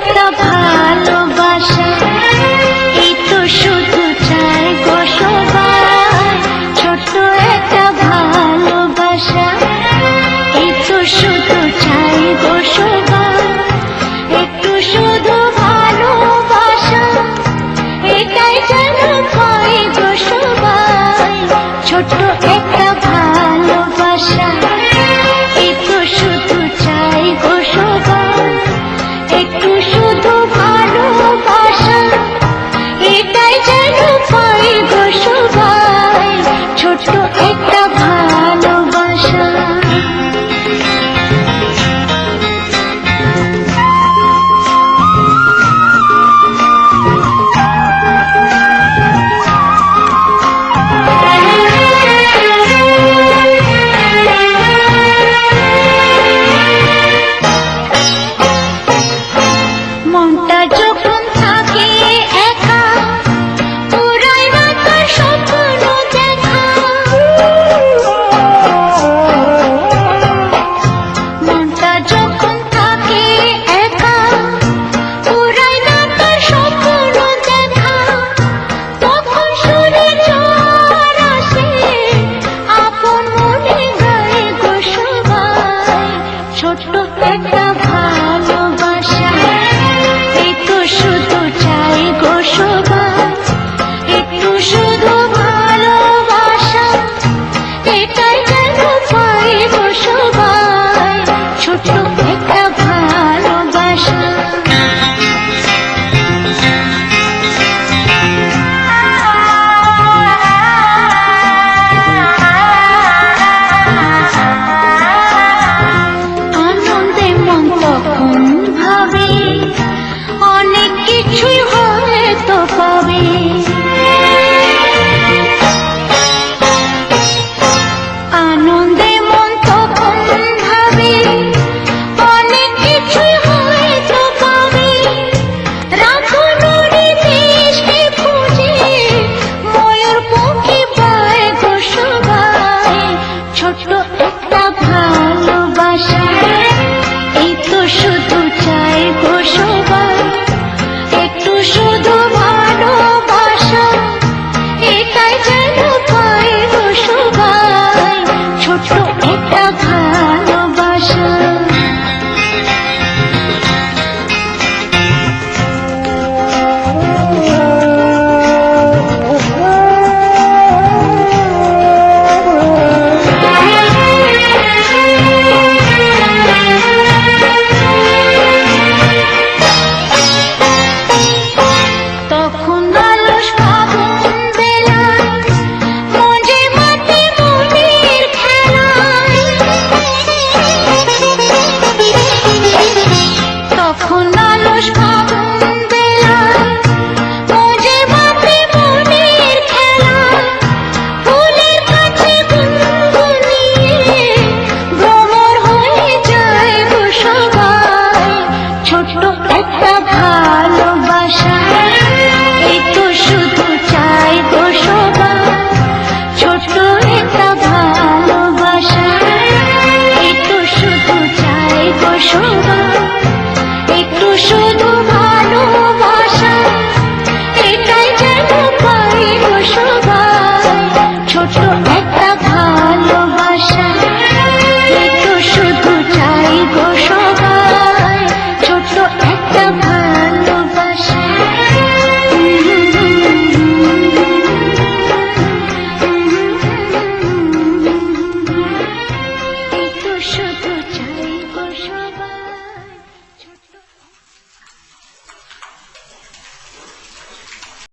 একটা ভালোবাসা, এই তো শুধু চাই গো সবাই। ছোট্ট একটা ভালোবাসা, এই তো শুধু চাই গো সবাই। একটু শুধু ভালোবাসা, এটাই যেন পাই গো সবাই। ছোট্ট একটা ভালোবাসা, এই তো শুধু চাই গো সবাই। একটু শুধু ভালোবাসা, এটাই যেন পাই গো সবাই। ছোট্ট একটা ভালোবাসা। মনটা যখন থাকে একা, পুরাই না তার স্বপ্ন দেখা। মনটা যখন থাকে একা, পুরাই না তার স্বপ্ন দেখা। তখন শুনে ঝড় আসে, আপন মনে গায়ে গো সবাই। ছোট্ট একটা ভালোবাসা, এই তো শুধু চাই গো সবাই। একটু শুধু ভালোবাসা, এটাই যেন পাই গো সবাই। ছোট্ট একটা ভালোবাসা। আনন্দে মন তখন ভাবে, অনেক কিছুই হয়তো পাবে। আনন্দে মন তখন ভাবে, অনেক কিছুই হয়তো পাবে। রাখনুরি দেশকে খুঁজে, ময়ূর পক্ষী পায় গো সবাই। ছোট্ট একটা ভালোবাসা, এই তো শুধু চাই গো সবাই। একটু শুধু ভালোবাসা, এটাই যেন পাই গো সবাই। ছোট্ট একটা ভালোবাসা। তখন আলস ফাগুন বেলায়, মজে মাতে মনের খেলায়। তখন আলস ফাগুন বেলায়, মজে মাতে মনের খেলায়। ফুলের কাছে গুনগুনিয়ে, ভ্রমর হয়ে যায় গো সবাই। ছোট্ট একটা ভালোবাসা,